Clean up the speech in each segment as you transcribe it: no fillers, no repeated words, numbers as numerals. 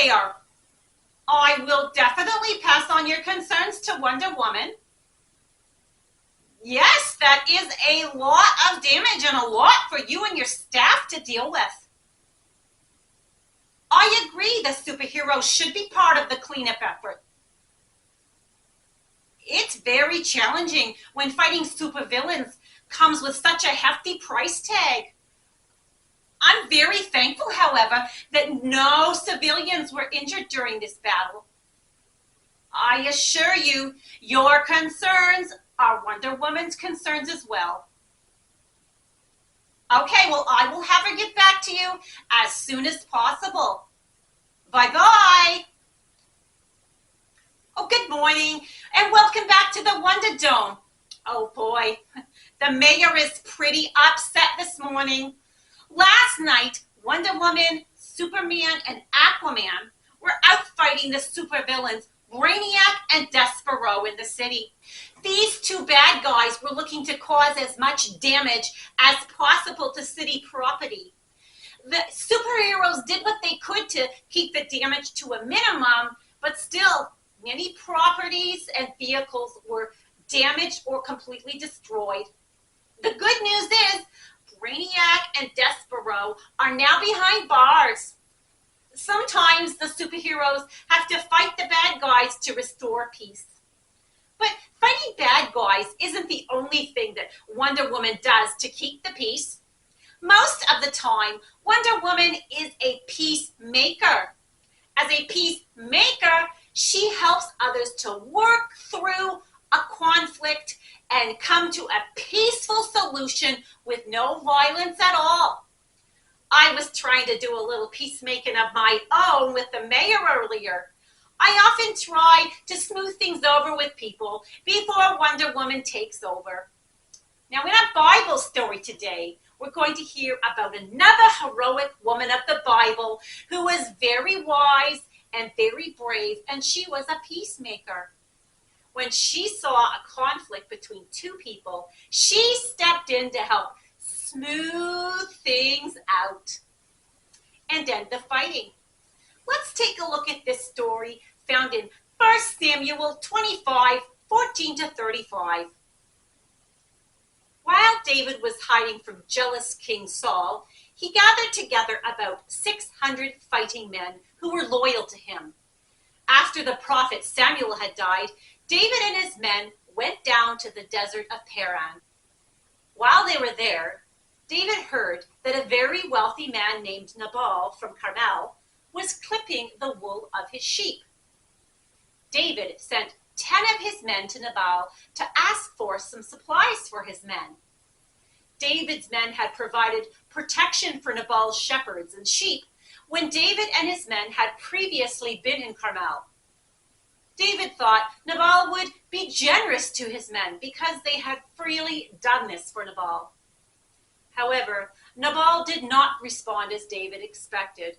there. I will definitely pass on your concerns to Wonder Woman. Yes, that is a lot of damage and a lot for you and your staff to deal with. I agree the superheroes should be part of the cleanup effort. It's very challenging when fighting supervillains comes with such a hefty price tag. I'm very thankful, however, that no civilians were injured during this battle. I assure you, your concerns are Wonder Woman's concerns as well. Okay, well, I will have her get back to you as soon as possible. Bye-bye. Oh, good morning, and welcome back to the Wonder Dome. Oh boy, the mayor is pretty upset this morning. Last night, Wonder Woman, Superman, and Aquaman were out fighting the supervillains Brainiac and Despero in the city. These two bad guys were looking to cause as much damage as possible to city property. The superheroes did what they could to keep the damage to a minimum, but still, many properties and vehicles were damaged or completely destroyed. The good news is, Brainiac and Despero are now behind bars. Sometimes the superheroes have to fight the bad guys to restore peace. But fighting bad guys isn't the only thing that Wonder Woman does to keep the peace. Most of the time, Wonder Woman is a peacemaker. As a peacemaker, she helps others to work through a conflict and come to a peaceful solution with no violence at all. I was trying to do a little peacemaking of my own with the mayor earlier. I often try to smooth things over with people before Wonder Woman takes over. Now, in our Bible story today, we're going to hear about another heroic woman of the Bible who was very wise and very brave, and she was a peacemaker. When she saw a conflict between two people, she stepped in to help smooth things out and end the fighting. Let's take a look at this story found in 1 Samuel 25, 14 to 35. While David was hiding from jealous King Saul, he gathered together about 600 fighting men who were loyal to him. After the prophet Samuel had died, David and his men went down to the desert of Paran. While they were there, David heard that a very wealthy man named Nabal from Carmel was clipping the wool of his sheep. David sent 10 of his men to Nabal to ask for some supplies for his men. David's men had provided protection for Nabal's shepherds and sheep when David and his men had previously been in Carmel. David thought Nabal would be generous to his men because they had freely done this for Nabal. However, Nabal did not respond as David expected.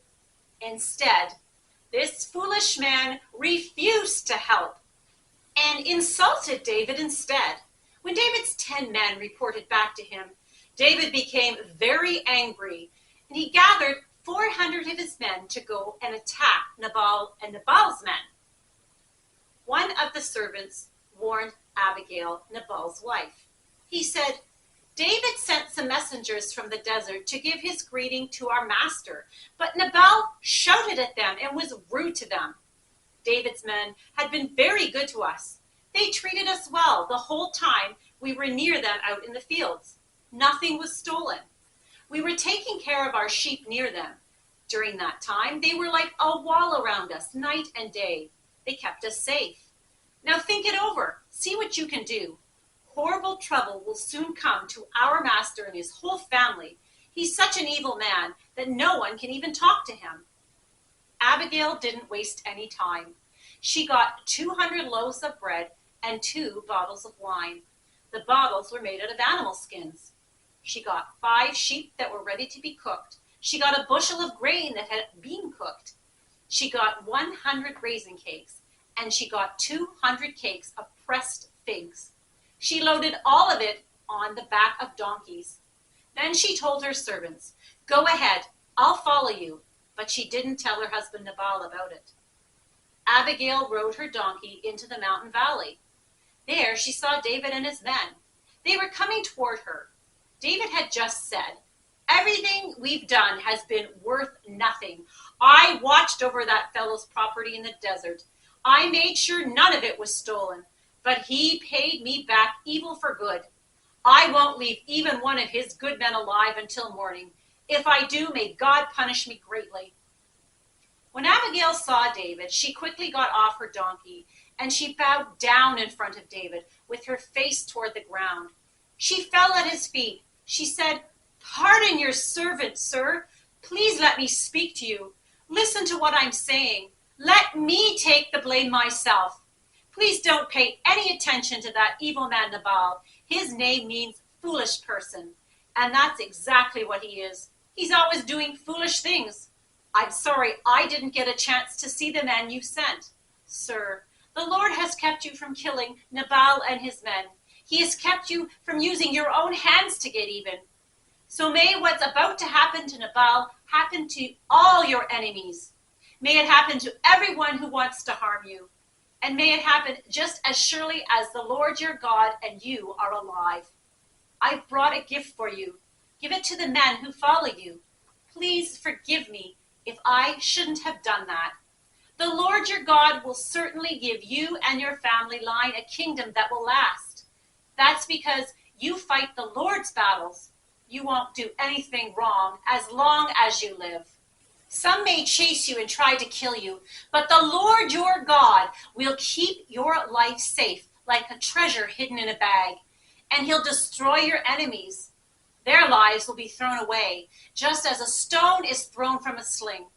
Instead, this foolish man refused to help and insulted David instead. When David's 10 men reported back to him, David became very angry, and he gathered 400 of his men to go and attack Nabal and Nabal's men. One of the servants warned Abigail, Nabal's wife. He said, "David sent some messengers from the desert to give his greeting to our master, but Nabal shouted at them and was rude to them. David's men had been very good to us. They treated us well the whole time we were near them out in the fields. Nothing was stolen. We were taking care of our sheep near them. During that time, they were like a wall around us night and day. They kept us safe. Now think it over. See what you can do. Horrible trouble will soon come to our master and his whole family. He's such an evil man that no one can even talk to him." Abigail didn't waste any time. She got 200 loaves of bread and 2 bottles of wine. The bottles were made out of animal skins. She got 5 sheep that were ready to be cooked. She got a bushel of grain that had been cooked. She got 100 raisin cakes, and she got 200 cakes of pressed figs. She loaded all of it on the back of donkeys. Then she told her servants, "Go ahead, I'll follow you. but she didn't tell her husband Nabal about it. Abigail rode her donkey into the mountain valley. There she saw David and his men. They were coming toward her. David had just said, "Everything we've done has been worth nothing. I watched over that fellow's property in the desert. I made sure none of it was stolen, but he paid me back evil for good. I won't leave even one of his good men alive until morning. If I do, may God punish me greatly." When Abigail saw David, she quickly got off her donkey, and she bowed down in front of David with her face toward the ground. She fell at his feet. She said, "Pardon your servant, sir. Please let me speak to you. Listen to what I'm saying. Let me take the blame myself. Please don't pay any attention to that evil man Nabal. His name means foolish person, and that's exactly what he is. He's always doing foolish things. I'm sorry I didn't get a chance to see the man you sent. Sir, the Lord has kept you from killing Nabal and his men. He has kept you from using your own hands to get even. So may what's about to happen to Nabal happen to all your enemies. May it happen to everyone who wants to harm you. And may it happen just as surely as the Lord your God and you are alive. I've brought a gift for you. Give it to the men who follow you. Please forgive me if I shouldn't have done that. The Lord your God will certainly give you and your family line a kingdom that will last. That's because you fight the Lord's battles. You won't do anything wrong as long as you live. Some may chase you and try to kill you, but the Lord your God will keep your life safe like a treasure hidden in a bag, and he'll destroy your enemies. Their lives will be thrown away, just as a stone is thrown from a sling.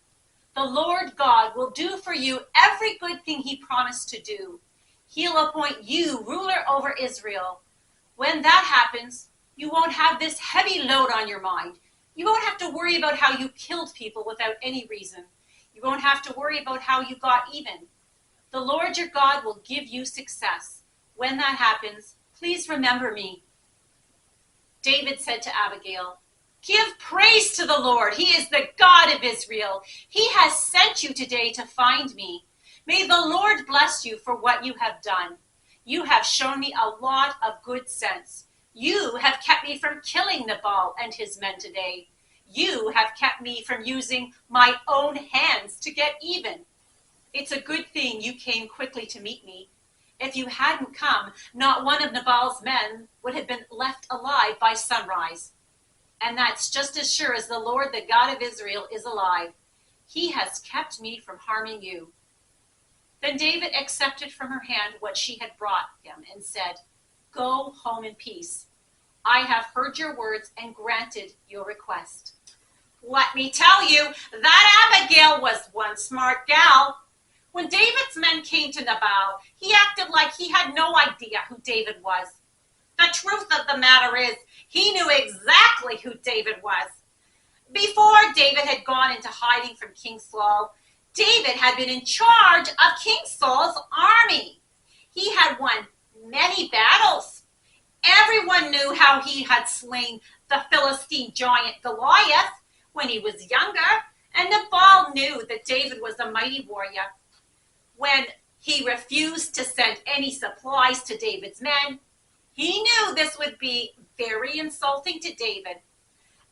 The Lord God will do for you every good thing he promised to do. He'll appoint you ruler over Israel. When that happens, you won't have this heavy load on your mind. You won't have to worry about how you killed people without any reason. You won't have to worry about how you got even. The Lord your God will give you success. When that happens, please remember me." David said to Abigail, "Give praise to the Lord. He is the God of Israel. He has sent you today to find me. May the Lord bless you for what you have done. You have shown me a lot of good sense. You have kept me from killing Nabal and his men today. You have kept me from using my own hands to get even. It's a good thing you came quickly to meet me. If you hadn't come, not one of Nabal's men would have been left alive by sunrise. And that's just as sure as the Lord, the God of Israel, is alive. He has kept me from harming you." Then David accepted from her hand what she had brought him and said, "Go home in peace. I have heard your words and granted your request." Let me tell you, that Abigail was one smart gal. When David's men came to Nabal, he acted like he had no idea who David was. The truth of the matter is, he knew exactly who David was. Before David had gone into hiding from King Saul, David had been in charge of King Saul's army. He had won many battles. Everyone knew how he had slain the Philistine giant Goliath when he was younger, and Nabal knew that David was a mighty warrior. When he refused to send any supplies to David's men, he knew this would be very insulting to David.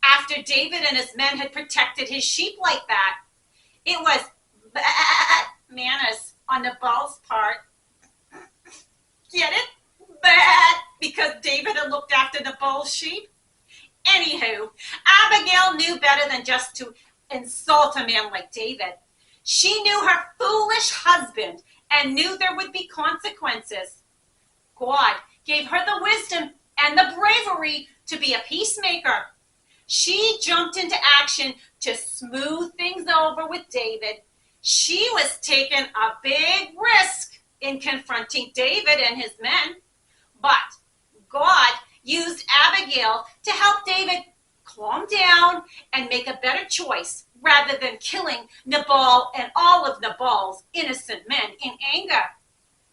After David and his men had protected his sheep like that, it was bad manners on Nabal's part. Get it? Bad, because David had looked after Nabal's sheep. Anywho, Abigail knew better than just to insult a man like David. She knew her foolish husband and knew there would be consequences. God gave her the wisdom and the bravery to be a peacemaker. She jumped into action to smooth things over with David. She was taking a big risk in confronting David and his men. But God used Abigail to help David calm down and make a better choice rather than killing Nabal and all of Nabal's innocent men in anger.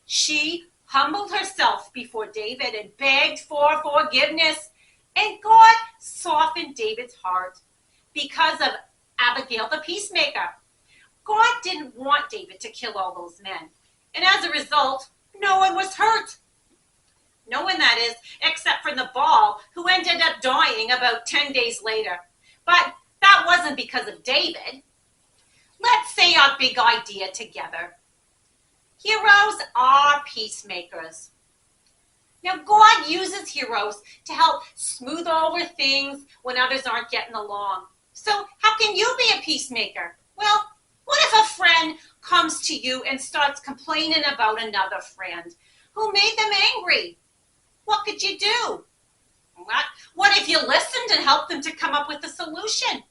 She humbled herself before David and begged for forgiveness, and God softened David's heart. Because of Abigail the peacemaker. God didn't want David to kill all those men, and as a result, no one was hurt. No one, that is, except for Nabal, who ended up dying about 10 days later. But that wasn't because of David. Let's say our big idea together. Heroes are peacemakers. Now, God uses heroes to help smooth over things when others aren't getting along. So how can you be a peacemaker? Well, what if a friend comes to you and starts complaining about another friend who made them angry? What could you do? What if you listened and helped them to come up with a solution?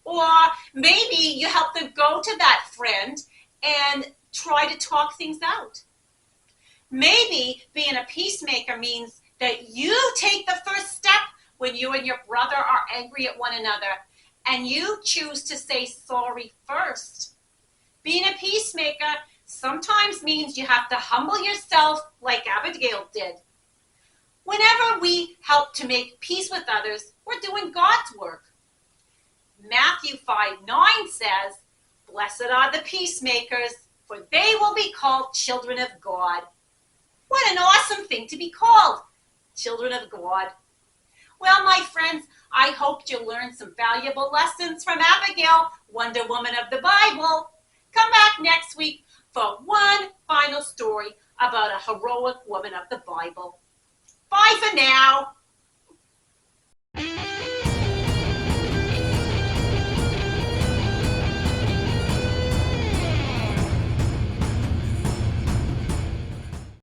Or maybe you help them go to that friend and try to talk things out. Maybe being a peacemaker means that you take the first step when you and your brother are angry at one another, and you choose to say sorry first. Being a peacemaker sometimes means you have to humble yourself like Abigail did. Whenever we help to make peace with others, we're doing God's work. Matthew 5:9 says, "Blessed are the peacemakers, for they will be called children of God." What an awesome thing to be called, children of God. Well, my friends, I hope you learned some valuable lessons from Abigail, Wonder Woman of the Bible. Come back next week for one final story about a heroic woman of the Bible. Bye for now.